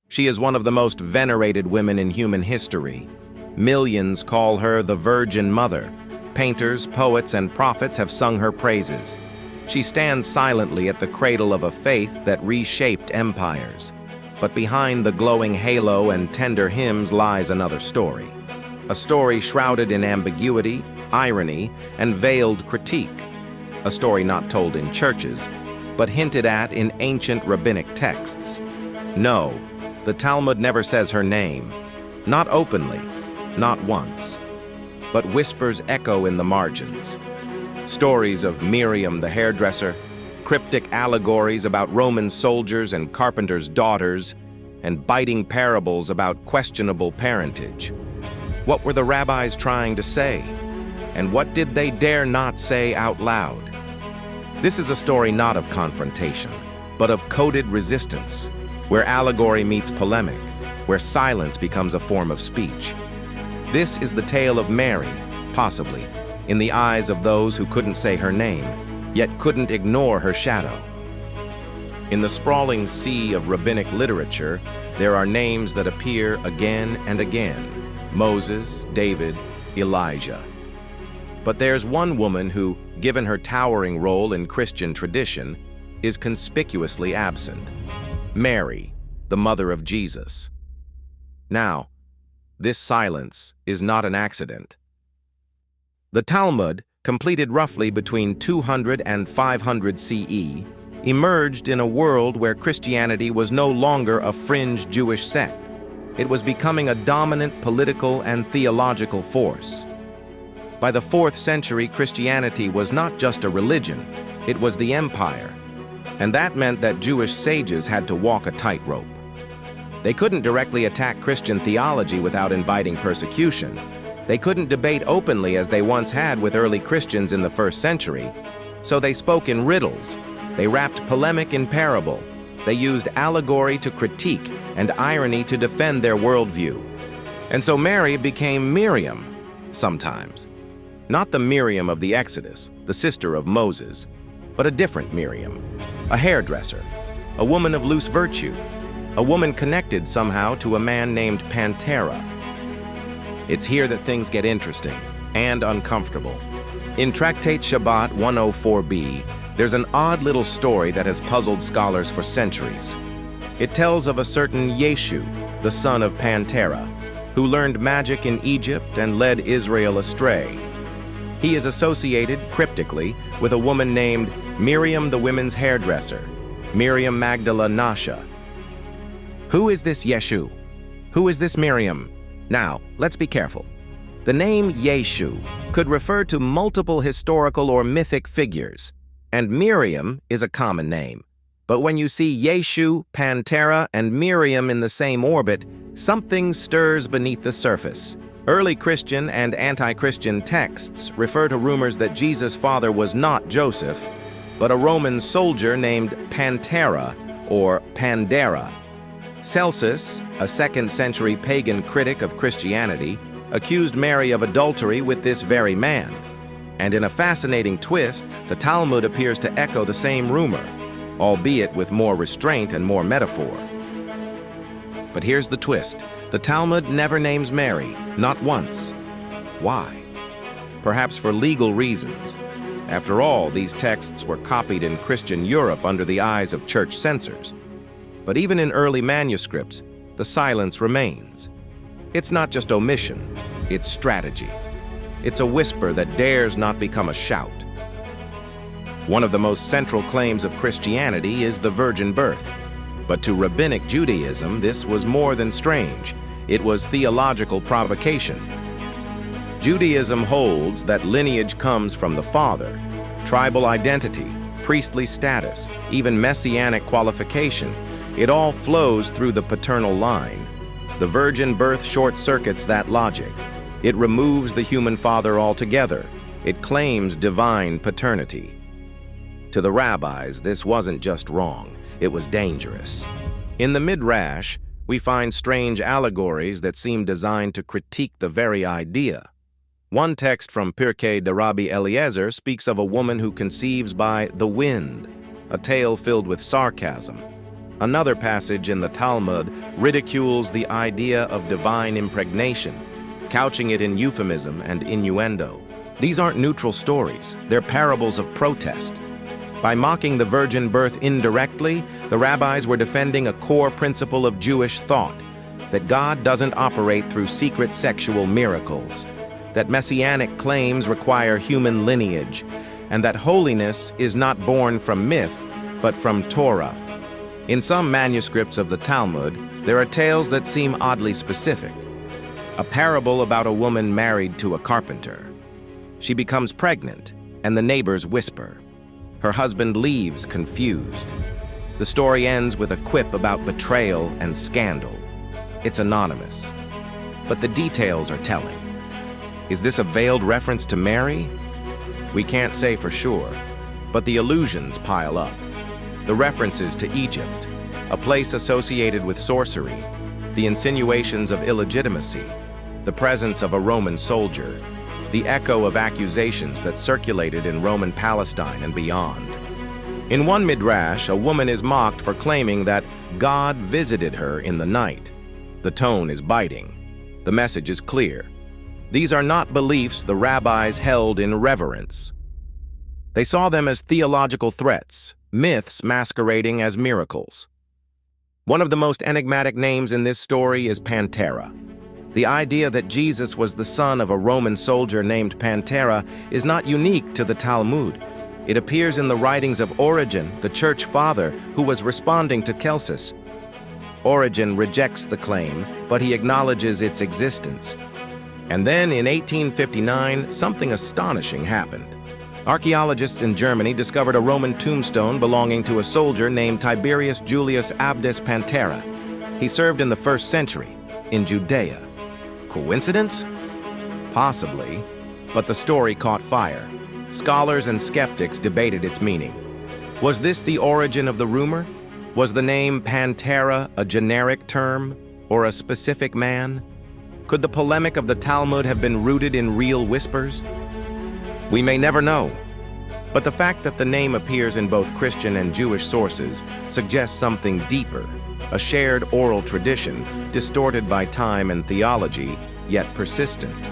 She is one of the most venerated women in human history. Millions call her the Virgin Mother. Painters, poets, and prophets have sung her praises. She stands silently at the cradle of a faith that reshaped empires. But behind the glowing halo and tender hymns lies another story. A story shrouded in ambiguity, irony, and veiled critique. A story not told in churches, but hinted at in ancient rabbinic texts. No, the Talmud never says her name. Not openly, not once. But whispers echo in the margins. Stories of Miriam the hairdresser, cryptic allegories about Roman soldiers and carpenters' daughters, and biting parables about questionable parentage. What were the rabbis trying to say? And what did they dare not say out loud? This is a story not of confrontation, but of coded resistance, where allegory meets polemic, where silence becomes a form of speech. This is the tale of Mary, possibly, in the eyes of those who couldn't say her name, yet couldn't ignore her shadow. In the sprawling sea of rabbinic literature, there are names that appear again and again: Moses, David, Elijah. But there's one woman who, given her towering role in Christian tradition, is conspicuously absent: Mary, the mother of Jesus. Now, this silence is not an accident. The Talmud, completed roughly between 200 and 500 CE, emerged in a world where Christianity was no longer a fringe Jewish sect. It was becoming a dominant political and theological force. By the 4th century, Christianity was not just a religion, it was the empire. And that meant that Jewish sages had to walk a tightrope. They couldn't directly attack Christian theology without inviting persecution. They couldn't debate openly as they once had with early Christians in the 1st century. So they spoke in riddles. They wrapped polemic in parable. They used allegory to critique and irony to defend their worldview. And so Mary became Miriam, sometimes. Not the Miriam of the Exodus, the sister of Moses, but a different Miriam, a hairdresser, a woman of loose virtue, a woman connected somehow to a man named Pantera. It's here that things get interesting and uncomfortable. In Tractate Shabbat 104b, there's an odd little story that has puzzled scholars for centuries. It tells of a certain Yeshu, the son of Pantera, who learned magic in Egypt and led Israel astray. He is associated, cryptically, with a woman named Miriam the women's hairdresser, Miriam Magdala Nasha. Who is this Yeshu? Who is this Miriam? Now, let's be careful. The name Yeshu could refer to multiple historical or mythic figures, and Miriam is a common name. But when you see Yeshu, Pantera, and Miriam in the same orbit, something stirs beneath the surface. Early Christian and anti-Christian texts refer to rumors that Jesus' father was not Joseph, but a Roman soldier named Pantera or Pandera. Celsus, a 2nd century pagan critic of Christianity, accused Mary of adultery with this very man. And in a fascinating twist, the Talmud appears to echo the same rumor, albeit with more restraint and more metaphor. But here's the twist. The Talmud never names Mary, not once. Why? Perhaps for legal reasons. After all, these texts were copied in Christian Europe under the eyes of church censors. But even in early manuscripts, the silence remains. It's not just omission, it's strategy. It's a whisper that dares not become a shout. One of the most central claims of Christianity is the virgin birth. But to Rabbinic Judaism, this was more than strange. It was theological provocation. Judaism holds that lineage comes from the father. Tribal identity, priestly status, even messianic qualification, it all flows through the paternal line. The virgin birth short-circuits that logic. It removes the human father altogether. It claims divine paternity. To the rabbis, this wasn't just wrong, it was dangerous. In the Midrash, we find strange allegories that seem designed to critique the very idea. One text from Pirkei de Rabbi Eliezer speaks of a woman who conceives by the wind, a tale filled with sarcasm. Another passage in the Talmud ridicules the idea of divine impregnation, couching it in euphemism and innuendo. These aren't neutral stories, they're parables of protest. By mocking the virgin birth indirectly, the rabbis were defending a core principle of Jewish thought, that God doesn't operate through secret sexual miracles, that messianic claims require human lineage, and that holiness is not born from myth, but from Torah. In some manuscripts of the Talmud, there are tales that seem oddly specific. A parable about a woman married to a carpenter. She becomes pregnant, and the neighbors whisper. Her husband leaves, confused. The story ends with a quip about betrayal and scandal. It's anonymous, but the details are telling. Is this a veiled reference to Mary? We can't say for sure, but the allusions pile up. The references to Egypt, a place associated with sorcery, the insinuations of illegitimacy, the presence of a Roman soldier, the echo of accusations that circulated in Roman Palestine and beyond. In one Midrash, a woman is mocked for claiming that God visited her in the night. The tone is biting. The message is clear. These are not beliefs the rabbis held in reverence. They saw them as theological threats, myths masquerading as miracles. One of the most enigmatic names in this story is Pantera. The idea that Jesus was the son of a Roman soldier named Pantera is not unique to the Talmud. It appears in the writings of Origen, the church father, who was responding to Celsus. Origen rejects the claim, but he acknowledges its existence. And then in 1859, something astonishing happened. Archaeologists in Germany discovered a Roman tombstone belonging to a soldier named Tiberius Julius Abdus Pantera. He served in the 1st century, in Judea. Coincidence? Possibly, but the story caught fire. Scholars and skeptics debated its meaning. Was this the origin of the rumor? Was the name Pantera a generic term, or a specific man? Could the polemic of the Talmud have been rooted in real whispers? We may never know, but the fact that the name appears in both Christian and Jewish sources suggests something deeper, a shared oral tradition, distorted by time and theology, yet persistent.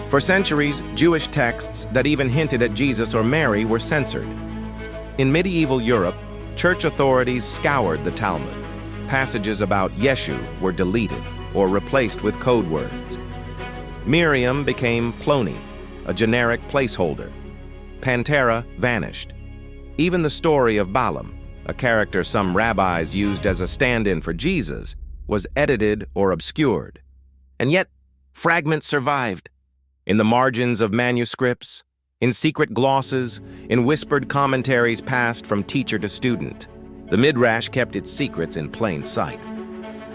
For centuries, Jewish texts that even hinted at Jesus or Mary were censored. In medieval Europe, church authorities scoured the Talmud. Passages about Yeshu were deleted or replaced with code words. Miriam became Ploni, a generic placeholder. Pantera vanished. Even the story of Balaam, a character some rabbis used as a stand-in for Jesus, was edited or obscured. And yet, fragments survived. In the margins of manuscripts, in secret glosses, in whispered commentaries passed from teacher to student, the Midrash kept its secrets in plain sight.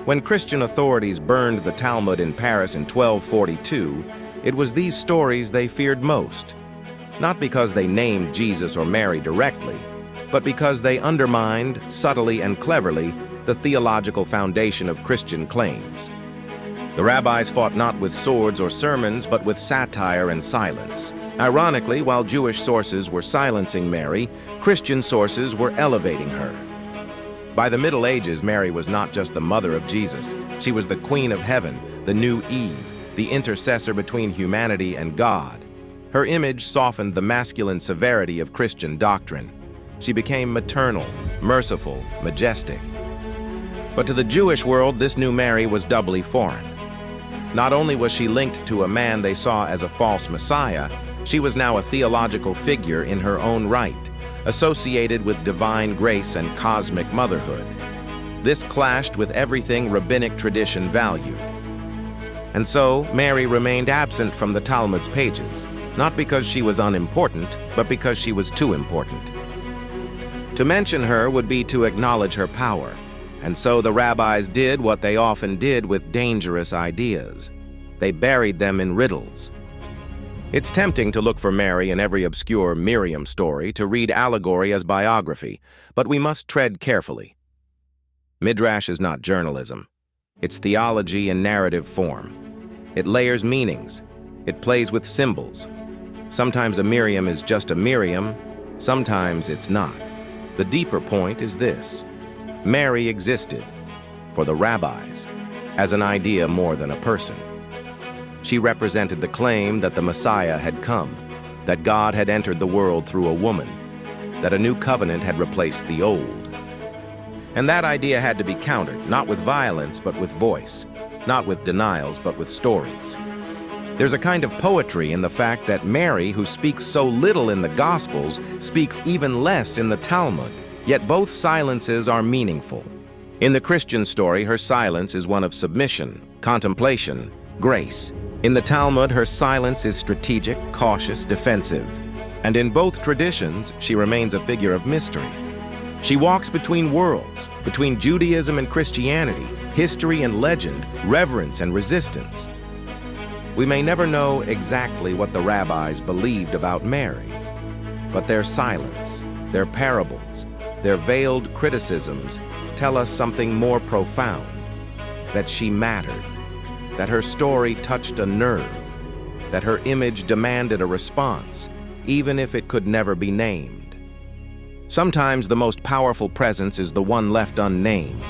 When Christian authorities burned the Talmud in Paris in 1242, it was these stories they feared most, not because they named Jesus or Mary directly, but because they undermined, subtly and cleverly, the theological foundation of Christian claims. The rabbis fought not with swords or sermons, but with satire and silence. Ironically, while Jewish sources were silencing Mary, Christian sources were elevating her. By the Middle Ages, Mary was not just the mother of Jesus. She was the Queen of Heaven, the new Eve, the intercessor between humanity and God. Her image softened the masculine severity of Christian doctrine. She became maternal, merciful, majestic. But to the Jewish world, this new Mary was doubly foreign. Not only was she linked to a man they saw as a false Messiah, she was now a theological figure in her own right, associated with divine grace and cosmic motherhood. This clashed with everything rabbinic tradition valued. And so, Mary remained absent from the Talmud's pages, not because she was unimportant, but because she was too important. To mention her would be to acknowledge her power, and so the rabbis did what they often did with dangerous ideas. They buried them in riddles. It's tempting to look for Mary in every obscure Miriam story, to read allegory as biography, but we must tread carefully. Midrash is not journalism. It's theology in narrative form. It layers meanings. It plays with symbols. Sometimes a Miriam is just a Miriam, sometimes it's not. The deeper point is this. Mary existed, for the rabbis, as an idea more than a person. She represented the claim that the Messiah had come, that God had entered the world through a woman, that a new covenant had replaced the old. And that idea had to be countered, not with violence, but with voice, not with denials, but with stories. There's a kind of poetry in the fact that Mary, who speaks so little in the Gospels, speaks even less in the Talmud, yet both silences are meaningful. In the Christian story, her silence is one of submission, contemplation, grace. In the Talmud, her silence is strategic, cautious, defensive. And in both traditions, she remains a figure of mystery. She walks between worlds, between Judaism and Christianity, history and legend, reverence and resistance. We may never know exactly what the rabbis believed about Mary, but their silence, their parables, their veiled criticisms tell us something more profound, that she mattered, that her story touched a nerve, that her image demanded a response, even if it could never be named. Sometimes the most powerful presence is the one left unnamed,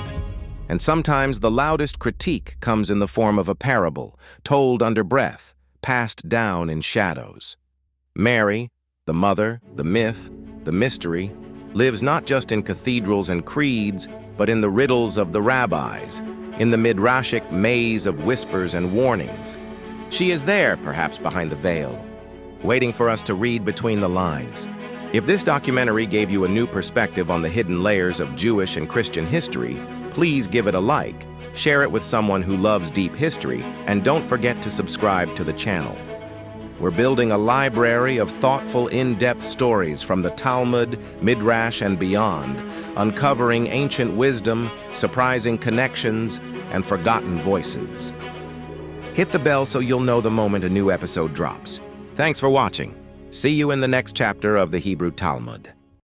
and sometimes the loudest critique comes in the form of a parable, told under breath, passed down in shadows. Mary, the mother, the myth, the mystery, lives not just in cathedrals and creeds, but in the riddles of the rabbis, in the Midrashic maze of whispers and warnings. She is there, perhaps behind the veil, waiting for us to read between the lines. If this documentary gave you a new perspective on the hidden layers of Jewish and Christian history, please give it a like, share it with someone who loves deep history, and don't forget to subscribe to the channel. We're building a library of thoughtful, in-depth stories from the Talmud, Midrash, and beyond, uncovering ancient wisdom, surprising connections, and forgotten voices. Hit the bell so you'll know the moment a new episode drops. Thanks for watching. See you in the next chapter of the Hebrew Talmud.